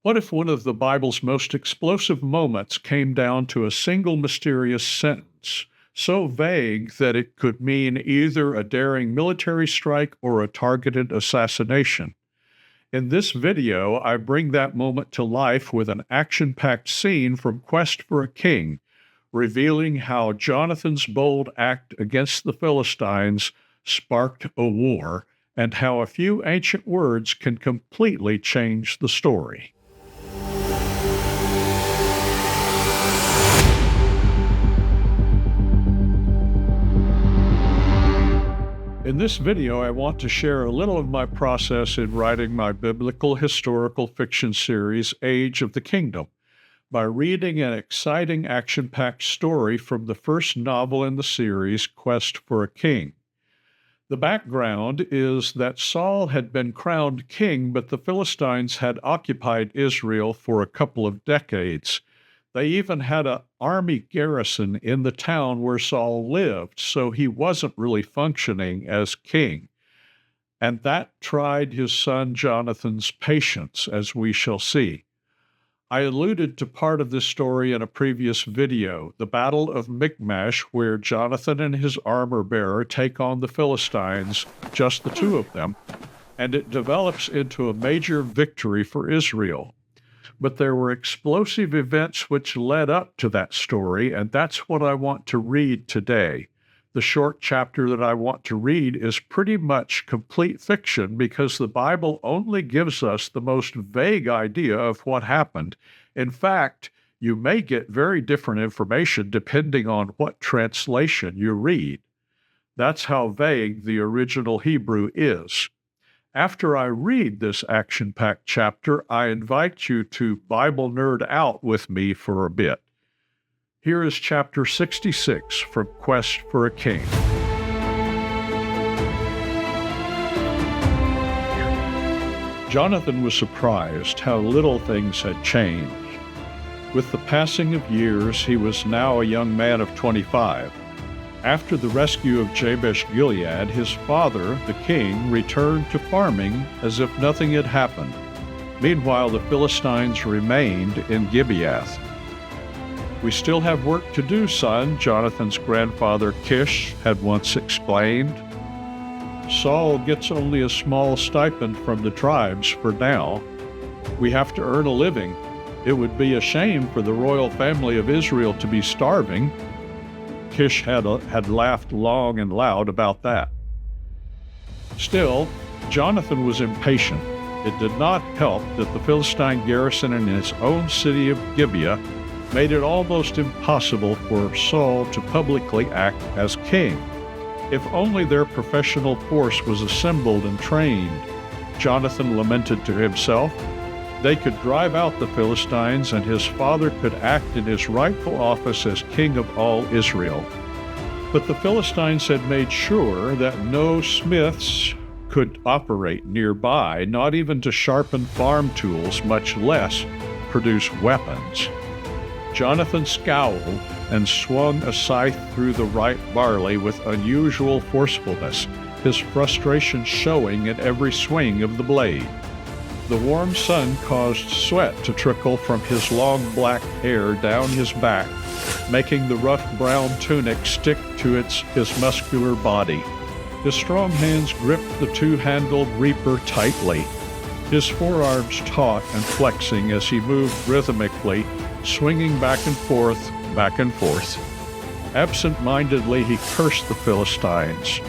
What if one of the Bible's most explosive moments came down to a single mysterious sentence, so vague that it could mean either a daring military strike or a targeted assassination? In this video, I bring that moment to life with an action-packed scene from Quest for a King, revealing how Jonathan's bold act against the Philistines sparked a war, and how a few ancient words can completely change the story. In this video, I want to share a little of my process in writing my biblical historical fiction series, Age of the Kingdom, by reading an exciting action-packed story from the first novel in the series, Quest for a King. The background is that Saul had been crowned king, but the Philistines had occupied Israel for a couple of decades. They even had an army garrison in the town where Saul lived, so he wasn't really functioning as king. And that tried his son Jonathan's patience, as we shall see. I alluded to part of this story in a previous video, the Battle of Michmash, where Jonathan and his armor-bearer take on the Philistines, just the two of them, and it develops into a major victory for Israel. But there were explosive events which led up to that story, and that's what I want to read today. The short chapter that I want to read is pretty much complete fiction because the Bible only gives us the most vague idea of what happened. In fact, you may get very different information depending on what translation you read. That's how vague the original Hebrew is. After I read this action-packed chapter, I invite you to Bible nerd out with me for a bit. Here is chapter 66 from Quest for a King. Jonathan was surprised how little things had changed. With the passing of years, he was now a young man of 25. After the rescue of Jabesh-Gilead, his father, the king, returned to farming as if nothing had happened. Meanwhile, the Philistines remained in Gibeath. "We still have work to do, son," Jonathan's grandfather Kish had once explained. "Saul gets only a small stipend from the tribes for now. We have to earn a living. It would be a shame for the royal family of Israel to be starving." Kish had laughed long and loud about that. Still, Jonathan was impatient. It did not help that the Philistine garrison in his own city of Gibeah made it almost impossible for Saul to publicly act as king. If only their professional force was assembled and trained, Jonathan lamented to himself. They could drive out the Philistines, and his father could act in his rightful office as king of all Israel. But the Philistines had made sure that no smiths could operate nearby, not even to sharpen farm tools, much less produce weapons. Jonathan scowled and swung a scythe through the ripe barley with unusual forcefulness, his frustration showing in every swing of the blade. The warm sun caused sweat to trickle from his long black hair down his back, making the rough brown tunic stick to his muscular body. His strong hands gripped the two-handled reaper tightly, his forearms taut and flexing as he moved rhythmically, swinging back and forth, back and forth. Absent-mindedly, he cursed the Philistines,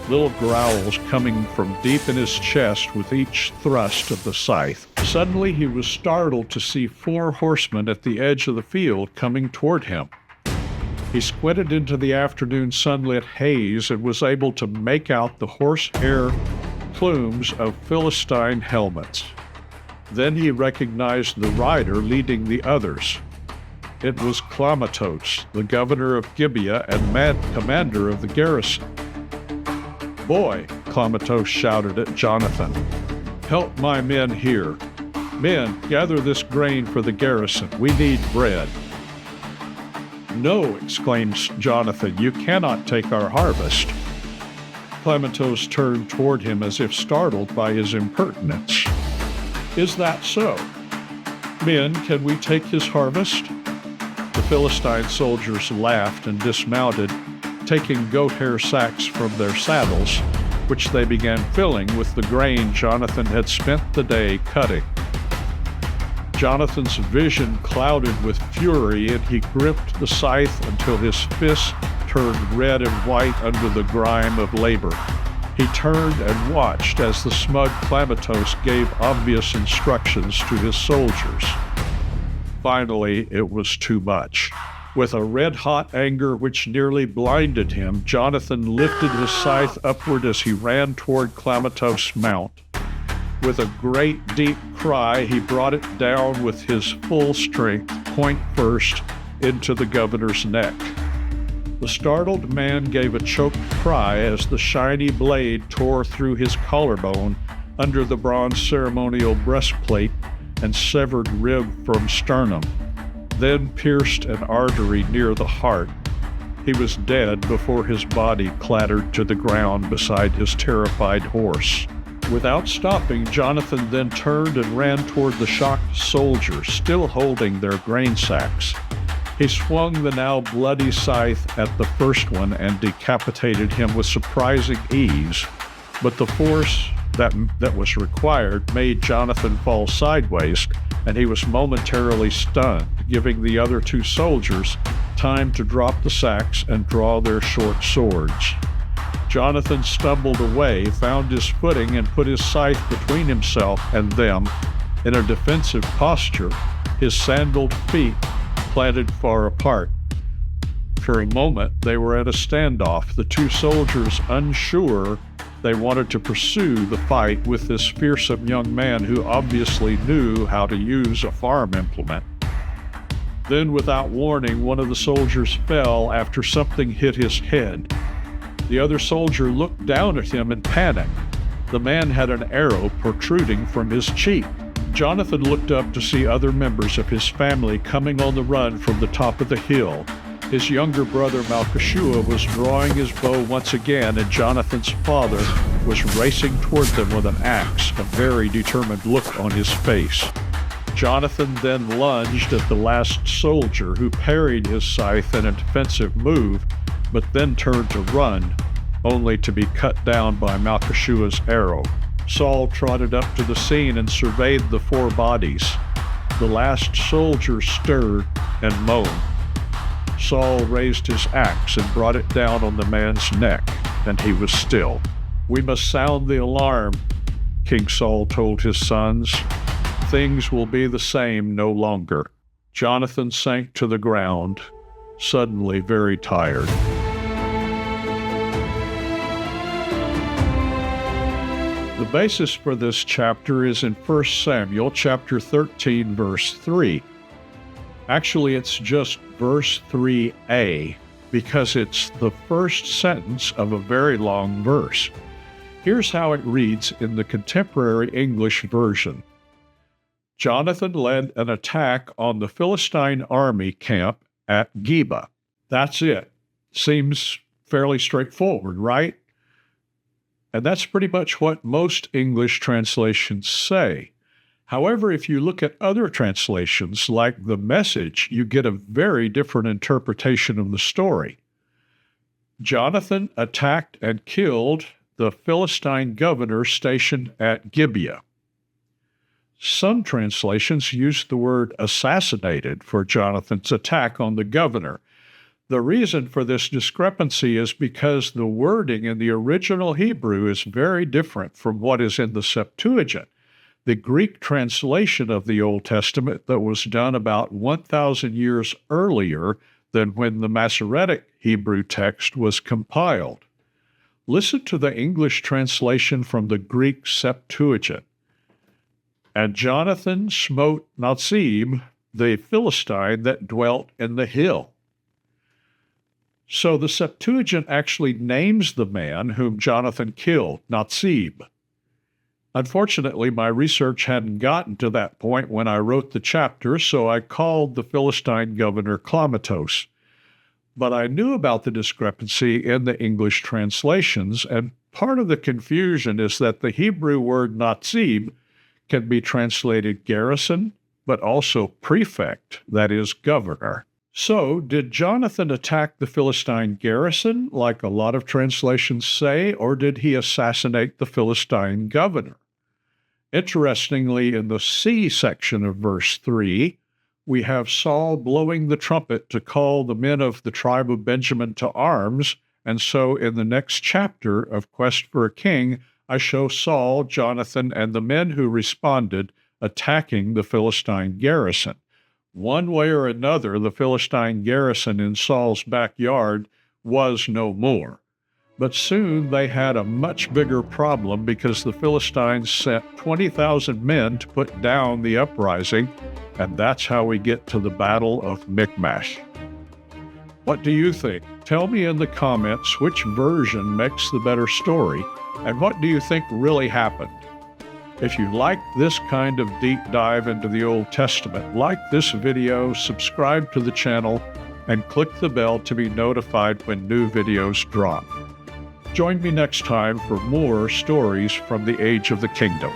little growls coming from deep in his chest with each thrust of the scythe. Suddenly, he was startled to see 4 horsemen at the edge of the field coming toward him. He squinted into the afternoon sunlit haze and was able to make out the horsehair plumes of Philistine helmets. Then he recognized the rider leading the others. It was Clematos, the governor of Gibeah and commander of the garrison. "Boy," Clematos shouted at Jonathan, "help my men here. Men, gather this grain for the garrison. We need bread." "No," exclaimed Jonathan, "you cannot take our harvest." Clematos turned toward him as if startled by his impertinence. "Is that so? Men, can we take his harvest?" The Philistine soldiers laughed and dismounted, taking goat hair sacks from their saddles, which they began filling with the grain Jonathan had spent the day cutting. Jonathan's vision clouded with fury, and he gripped the scythe until his fists turned red and white under the grime of labor. He turned and watched as the smug Clammatos gave obvious instructions to his soldiers. Finally, it was too much. With a red-hot anger which nearly blinded him, Jonathan lifted his scythe upward as he ran toward Clammatos' mount. With a great, deep cry, he brought it down with his full strength, point first, into the governor's neck. The startled man gave a choked cry as the shiny blade tore through his collarbone under the bronze ceremonial breastplate and severed rib from sternum, then pierced an artery near the heart. He was dead before his body clattered to the ground beside his terrified horse. Without stopping, Jonathan then turned and ran toward the shocked soldiers, still holding their grain sacks. He swung the now bloody scythe at the first one and decapitated him with surprising ease, but the force that was required made Jonathan fall sideways, and he was momentarily stunned, giving the other two soldiers time to drop the sacks and draw their short swords. Jonathan stumbled away, found his footing, and put his scythe between himself and them in a defensive posture, his sandaled feet planted far apart. For a moment, they were at a standoff, the two soldiers unsure they wanted to pursue the fight with this fearsome young man who obviously knew how to use a farm implement. Then, without warning, one of the soldiers fell after something hit his head. The other soldier looked down at him in panic. The man had an arrow protruding from his cheek. Jonathan looked up to see other members of his family coming on the run from the top of the hill. His younger brother Malchishua was drawing his bow once again, and Jonathan's father was racing toward them with an axe, a very determined look on his face. Jonathan then lunged at the last soldier, who parried his scythe in a defensive move, but then turned to run, only to be cut down by Malchishua's arrow. Saul trotted up to the scene and surveyed the four bodies. The last soldier stirred and moaned. Saul raised his axe and brought it down on the man's neck, and he was still. "We must sound the alarm," King Saul told his sons. "Things will be the same no longer." Jonathan sank to the ground, suddenly very tired. The basis for this chapter is in 1 Samuel chapter 13, verse 3. Actually, it's just verse 3a, because it's the first sentence of a very long verse. Here's how it reads in the contemporary English version. Jonathan led an attack on the Philistine army camp at Geba. That's it. Seems fairly straightforward, right? And that's pretty much what most English translations say. However, if you look at other translations, like The Message, you get a very different interpretation of the story. Jonathan attacked and killed the Philistine governor stationed at Gibeah. Some translations use the word assassinated for Jonathan's attack on the governor. The reason for this discrepancy is because the wording in the original Hebrew is very different from what is in the Septuagint, the Greek translation of the Old Testament that was done about 1,000 years earlier than when the Masoretic Hebrew text was compiled. Listen to the English translation from the Greek Septuagint. "And Jonathan smote Nazib, the Philistine that dwelt in the hill." So the Septuagint actually names the man whom Jonathan killed, Nazib. Unfortunately, my research hadn't gotten to that point when I wrote the chapter, so I called the Philistine governor Clammatos. But I knew about the discrepancy in the English translations, and part of the confusion is that the Hebrew word Nazib can be translated garrison, but also prefect, that is, governor. So, did Jonathan attack the Philistine garrison, like a lot of translations say, or did he assassinate the Philistine governor? Interestingly, in the C section of verse 3, we have Saul blowing the trumpet to call the men of the tribe of Benjamin to arms, and so in the next chapter of Quest for a King, I show Saul, Jonathan, and the men who responded attacking the Philistine garrison. One way or another, the Philistine garrison in Saul's backyard was no more. But soon they had a much bigger problem because the Philistines sent 20,000 men to put down the uprising, and that's how we get to the Battle of Michmash. What do you think? Tell me in the comments which version makes the better story, and what do you think really happened? If you like this kind of deep dive into the Old Testament, like this video, subscribe to the channel, and click the bell to be notified when new videos drop. Join me next time for more stories from the Age of the Kingdom.